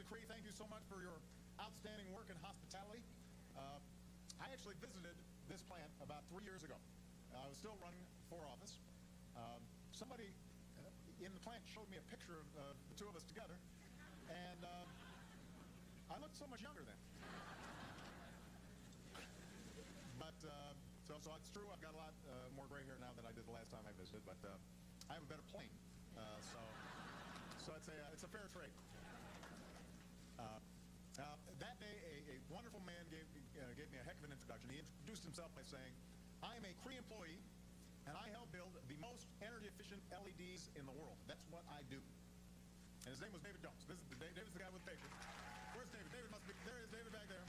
David Cree, thank you so much for your outstanding work in hospitality. I actually visited this plant about 3 years ago. I was still running for office. Somebody in the plant showed me a picture of the two of us together, and I looked so much younger then. But so it's true, I've got a lot more gray hair now than I did the last time I visited, but I have a better plane, so it's a fair trade. That day, a wonderful man gave me a heck of an introduction. He introduced himself by saying, "I am a Cree employee, and I help build the most energy-efficient LEDs in the world. That's what I do." And his name was David Jones. David's the guy with the paper. Where's David? David must be there. Is David back there?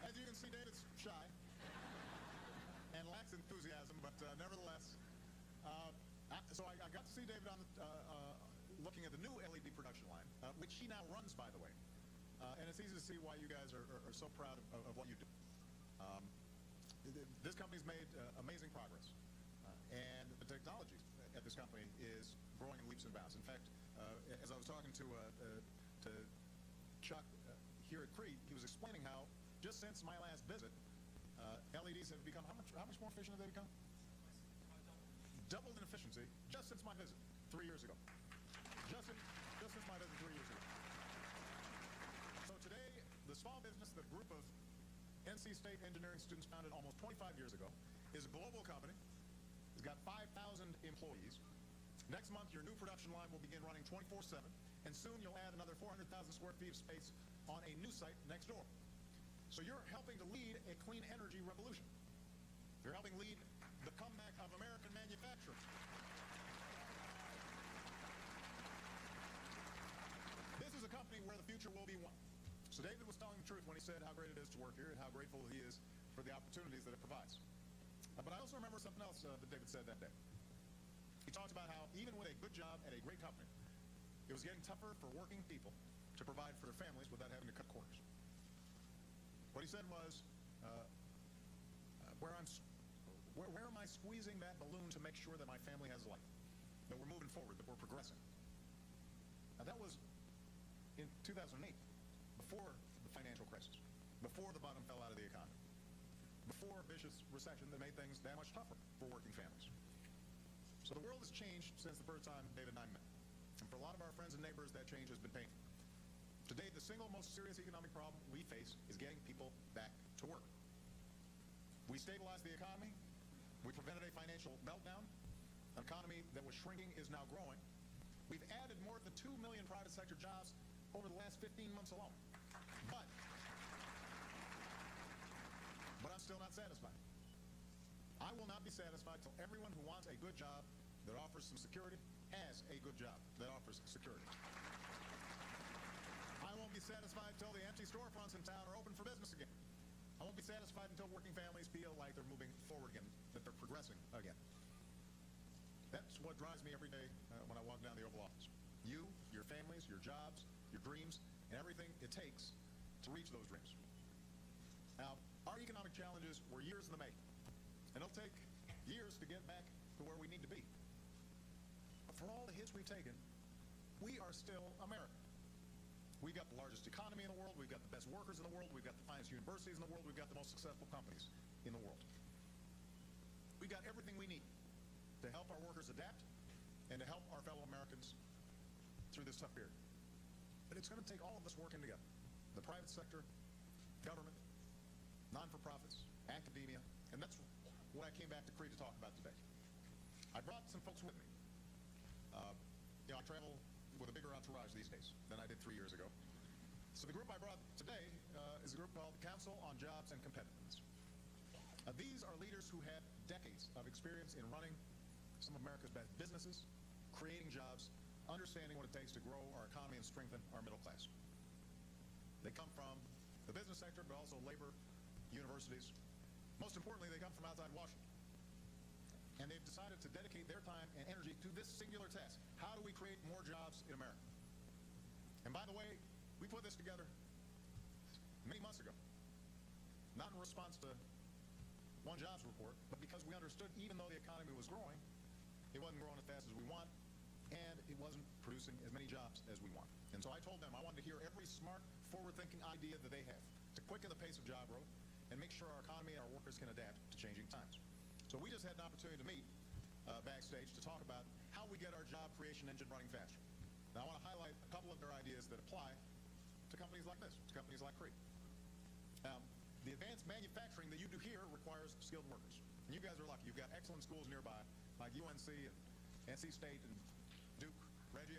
As you can see, David's shy and lacks enthusiasm, but nevertheless. So I got to see David on looking at the new LED production line, which he now runs, by the way. And it's easy to see why you guys are so proud of what you do. This company's made amazing progress, and the technology at this company is growing in leaps and bounds. In fact, as I was talking to Chuck here at Cree, he was explaining how just since my last visit, LEDs have become how much more efficient have they become? Doubled in efficiency just since my visit 3 years ago. Just since my visit 3 years ago. So today, the small business, the group of NC State engineering students founded almost 25 years ago, is a global company. It's got 5,000 employees. Next month, your new production line will begin running 24/7, and soon you'll add another 400,000 square feet of space on a new site next door. So you're helping to lead a clean energy revolution. You're helping lead the comeback of American manufacturing. This is a company where the future will be won. So David was telling the truth when he said how great it is to work here and how grateful he is for the opportunities that it provides. But I also remember something else that David said that day. He talked about how even with a good job at a great company, it was getting tougher for working people to provide for their families without having to cut corners. What he said was, where am I squeezing that balloon to make sure that my family has a life, that we're moving forward, that we're progressing? Now that was in 2008, before the financial crisis, before the bottom fell out of the economy, before a vicious recession that made things that much tougher for working families. So the world has changed since the first time David and I met. And for a lot of our friends and neighbors, that change has been painful. Today, the single most serious economic problem we face is getting people back to work. We stabilized the economy. We prevented a financial meltdown. An economy that was shrinking is now growing. We've added more than 2 million private sector jobs over the last 15 months alone. But I'm still not satisfied. I will not be satisfied till everyone who wants a good job that offers some security has a good job that offers security. I won't be satisfied till the empty storefronts in town are open for business again. I won't be satisfied until working families feel like they're moving forward again, that they're progressing again. That's what drives me every day when I walk down the Oval Office. You, your families, your jobs, your dreams, and everything it takes to reach those dreams. Now, our economic challenges were years in the making, and it'll take years to get back to where we need to be. But for all the hits we've taken, we are still America. We've got the largest economy in the world, we've got the best workers in the world, we've got the finest universities in the world, we've got the most successful companies in the world. We've got everything we need to help our workers adapt and to help our fellow Americans through this tough period. But it's going to take all of us working together. The private sector, government, non-for-profits, academia, and that's what I came back to Cree to talk about today. I brought some folks with me. I travel with a bigger entourage these days than I did 3 years ago. So the group I brought today is a group called the Council on Jobs and Competitiveness. These are leaders who have decades of experience in running some of America's best businesses, creating jobs, understanding what it takes to grow our economy and strengthen our middle class. They come from the business sector, but also labor, universities. Most importantly, they come from outside Washington. And they've decided to dedicate their time and energy to this singular task. How do we create more jobs in America? And by the way, we put this together many months ago. Not in response to one jobs report, but because we understood even though the economy was growing, it wasn't growing as fast as we want, and it wasn't producing as many jobs as we want. And so I told them I wanted to hear every smart, forward-thinking idea that they have to quicken the pace of job growth and make sure our economy and our workers can adapt to changing times. So we just had an opportunity to meet backstage to talk about how we get our job creation engine running faster. Now, I want to highlight a couple of their ideas that apply to companies like this, to companies like Cree. The advanced manufacturing that you do here requires skilled workers. And you guys are lucky. You've got excellent schools nearby, like UNC and NC State and Duke, Reggie